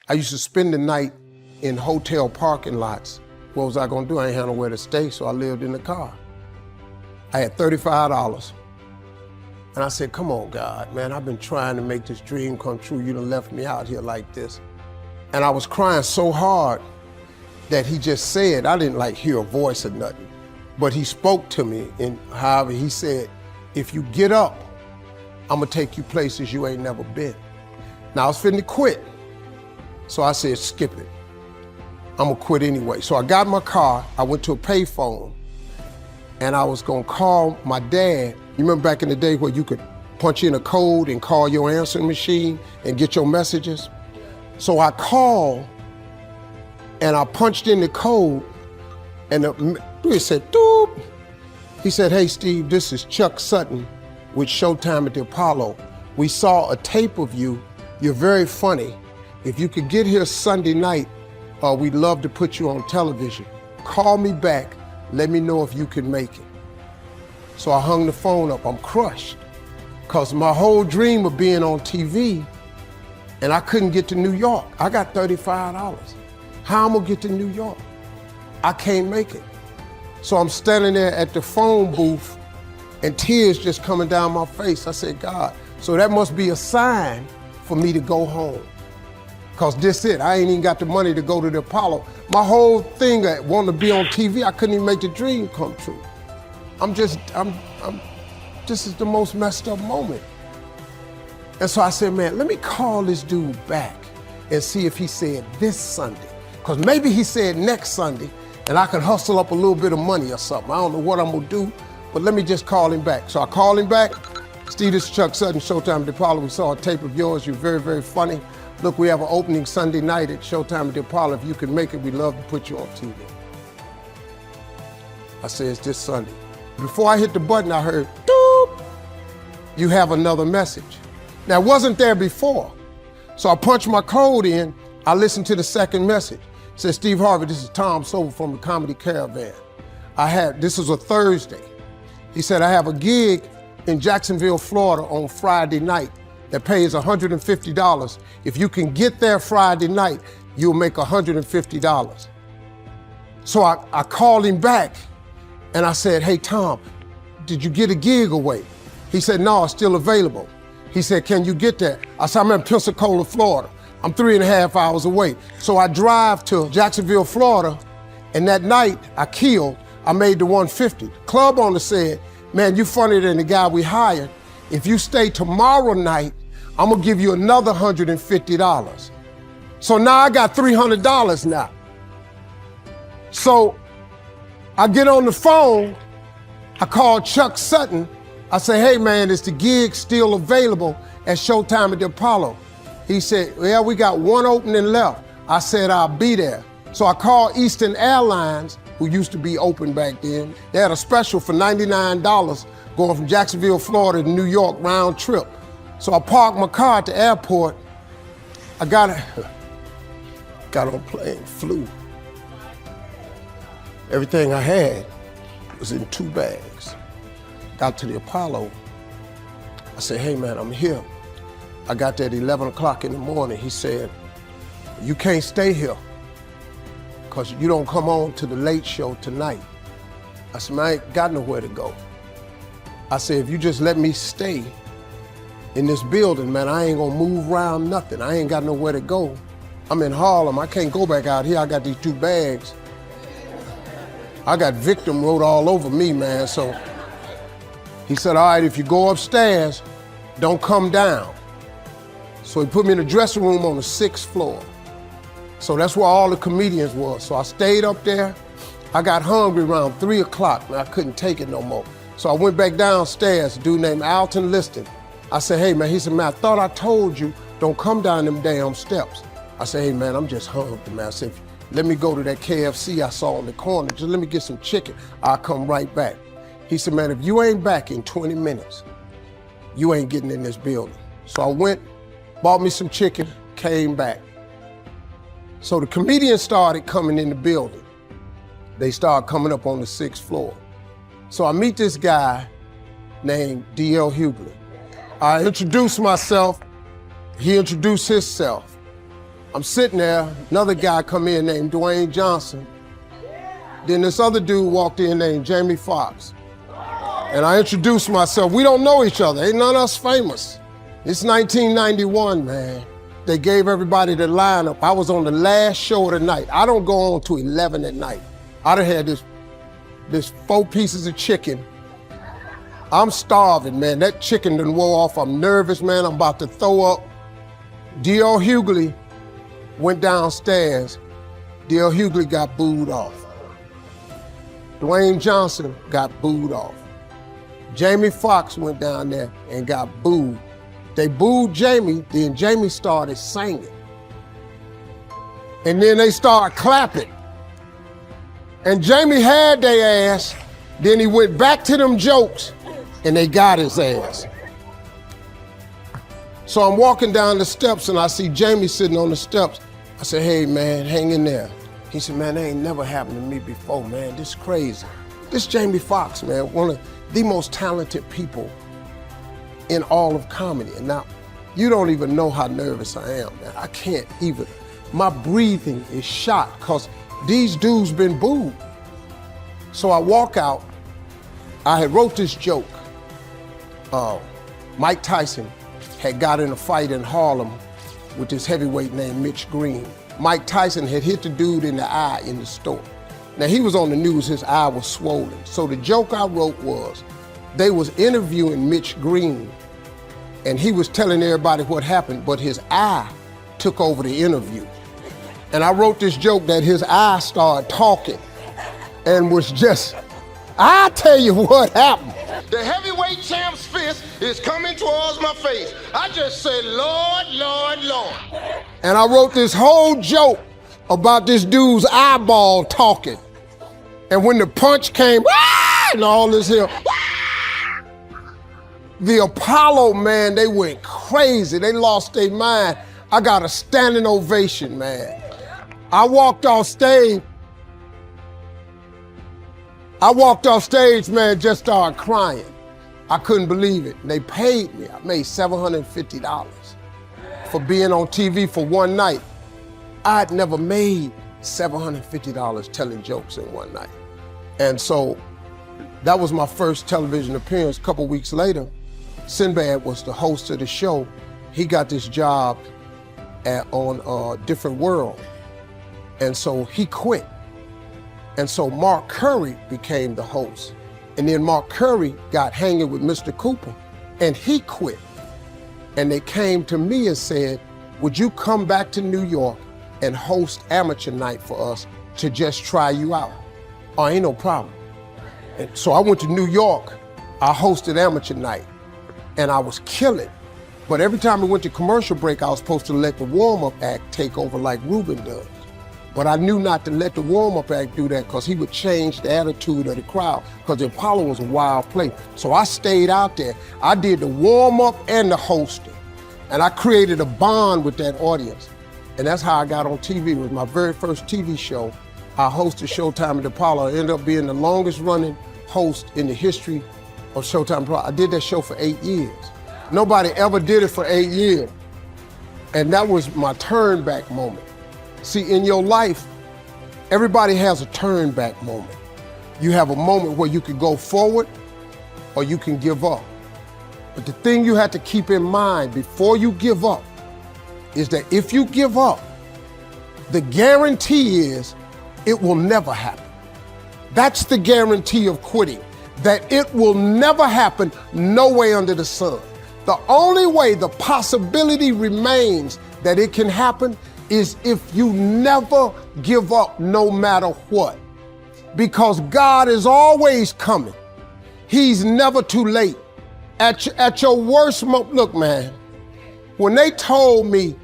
I used to spend the night in hotel parking lots. What was I gonna do? I ain't had nowhere to stay, so I lived in the car. I had $35. And I said, come on, God, man, I've been trying to make this dream come true. You done left me out here like this. And I was crying so hard that he just said, I didn't like hear a voice or nothing, but he spoke to me, and however he said, if you get up, I'm gonna take you places you ain't never been. Now I was finna quit. So I said, skip it. I'm gonna quit anyway. So I got in my car, I went to a payphone, and I was gonna call my dad. You remember back in the day where you could punch in a code and call your answering machine and get your messages? So I called and I punched in the code, and it said, doop. He said, hey Steve, this is Chuck Sutton with Showtime at the Apollo. We saw a tape of you. You're very funny. If you could get here Sunday night, we'd love to put you on television. Call me back, let me know if you can make it. So I hung the phone up, I'm crushed. Cause my whole dream of being on TV, and I couldn't get to New York. I got $35. How I'm gonna get to New York? I can't make it. So I'm standing there at the phone booth and tears just coming down my face. I said, God, so that must be a sign for me to go home. Cause this it, I ain't even got the money to go to the Apollo. My whole thing, wanting to be on TV, I couldn't even make the dream come true. This is the most messed up moment. And so I said, man, let me call this dude back and see if he said this Sunday. Cause maybe he said next Sunday and I could hustle up a little bit of money or something. I don't know what I'm gonna do, but let me just call him back. So I called him back. Steve, this is Chuck Sutton, Showtime at the Apollo. We saw a tape of yours. You're very, very funny. Look, we have an opening Sunday night at Showtime at the Apollo. If you can make it, we'd love to put you on TV. I said, it's this Sunday. Before I hit the button, I heard, doop, you have another message. Now, it wasn't there before. So I punched my code in, I listened to the second message. It said, Steve Harvey, this is Tom Sobel from the Comedy Caravan. This was a Thursday. He said, I have a gig in Jacksonville, Florida on Friday night that pays $150. If you can get there Friday night, you'll make $150. So I called him back and I said, hey Tom, did you get a gig away? He said, no, it's still available. He said, can you get there? I said, I'm in Pensacola, Florida. I'm 3.5 hours away. So I drive to Jacksonville, Florida, and that night I made the 150. The club owner said, man, you funnier than the guy we hired. If you stay tomorrow night, I'm gonna give you another $150. So now I got $300 now. So I get on the phone, I call Chuck Sutton. I say, hey man, is the gig still available at Showtime at the Apollo? He said, well, we got one opening left. I said, I'll be there. So I called Eastern Airlines, who used to be open back then. They had a special for $99 going from Jacksonville, Florida to New York round trip. So I parked my car at the airport. I got on a plane, flew. Everything I had was in 2 bags. Got to the Apollo. I said, hey man, I'm here. I got there at 11 o'clock in the morning. He said, you can't stay here because you don't come on to the late show tonight. I said, man, I ain't got nowhere to go. I said, if you just let me stay in this building, man, I ain't gonna move around nothing. I ain't got nowhere to go. I'm in Harlem, I can't go back out here. I got these 2 bags. I got victim wrote all over me, man. So he said, all right, if you go upstairs, don't come down. So he put me in the dressing room on the 6th floor. So that's where all the comedians was. So I stayed up there. I got hungry around 3 o'clock, and I couldn't take it no more. So I went back downstairs, a dude named Alton Liston. I said, hey man, he said, man, I thought I told you, don't come down them damn steps. I said, hey man, I'm just hungry, man. I said, let me go to that KFC I saw in the corner, just let me get some chicken, I'll come right back. He said, man, if you ain't back in 20 minutes, you ain't getting in this building. So I went, bought me some chicken, came back. So the comedians started coming in the building. They started coming up on the 6th floor. So I meet this guy named D.L. Hughley. I introduced myself, he introduced himself. I'm sitting there, another guy come in named Dwayne Johnson. Then this other dude walked in named Jamie Foxx. And I introduced myself. We don't know each other, ain't none of us famous. It's 1991, man. They gave everybody the lineup. I was on the last show of the night. I don't go on to 11 at night. I done had this 4 pieces of chicken. I'm starving, man. That chicken done wore off. I'm nervous, man. I'm about to throw up. D.L. Hughley went downstairs. D.L. Hughley got booed off. Dwayne Johnson got booed off. Jamie Foxx went down there and got booed. They booed Jamie, then Jamie started singing. And then they started clapping. And Jamie had their ass, then he went back to them jokes, and they got his ass. So I'm walking down the steps and I see Jamie sitting on the steps. I said, hey man, hang in there. He said, man, that ain't never happened to me before, man. This is crazy. This Jamie Foxx, man, one of the most talented people in all of comedy. And now, you don't even know how nervous I am, man. I can't even, my breathing is shot because these dudes been booed. So I walk out, I had wrote this joke. Mike Tyson had got in a fight in Harlem with this heavyweight named Mitch Green. Mike Tyson had hit the dude in the eye in the store. Now he was on the news, his eye was swollen. So the joke I wrote was, they was interviewing Mitch Green and he was telling everybody what happened, but his eye took over the interview. And I wrote this joke that his eye started talking and was just, I tell you what happened. The heavyweight champ's fist is coming towards my face. I just said, Lord, Lord, Lord. And I wrote this whole joke about this dude's eyeball talking. And when the punch came, and all this here, the Apollo, man, they went crazy. They lost their mind. I got a standing ovation, man. I walked off stage, man, just started crying. I couldn't believe it. They paid me. I made $750 for being on TV for one night. I'd never made $750 telling jokes in one night. And so that was my first television appearance. A couple weeks later, Sinbad was the host of the show. He got this job on Different World. And so he quit. And so Mark Curry became the host. And then Mark Curry got hanging with Mr. Cooper and he quit. And they came to me and said, would you come back to New York and host amateur night for us to just try you out? Oh, ain't no problem. And so I went to New York, I hosted amateur night and I was killing. But every time we went to commercial break, I was supposed to let the warm-up act take over like Ruben does. But I knew not to let the warm-up act do that because he would change the attitude of the crowd because the Apollo was a wild place. So I stayed out there. I did the warm-up and the hosting. And I created a bond with that audience. And that's how I got on TV. It was my very first TV show. I hosted Showtime at the Apollo. I ended up being the longest running host in the history of Showtime Apollo. I did that show for 8 years. Nobody ever did it for 8 years. And that was my turn back moment. See, in your life, everybody has a turn back moment. You have a moment where you can go forward or you can give up. But the thing you have to keep in mind before you give up is that if you give up, the guarantee is it will never happen. That's the guarantee of quitting, that it will never happen, no way under the sun. The only way the possibility remains that it can happen is if you never give up no matter what. Because God is always coming. He's never too late. At your worst moment, look man, when they told me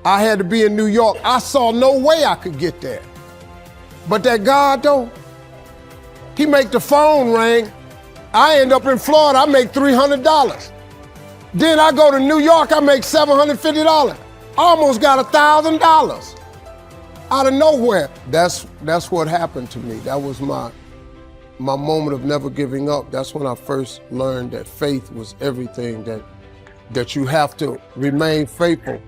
I had to be in New York, I saw no way I could get there. But that God though, he make the phone ring. I end up in Florida, I make $300. Then I go to New York, I make $750. Almost got $1,000 out of nowhere. That's what happened to me. That was my moment of never giving up. That's when I first learned that faith was everything, that you have to remain faithful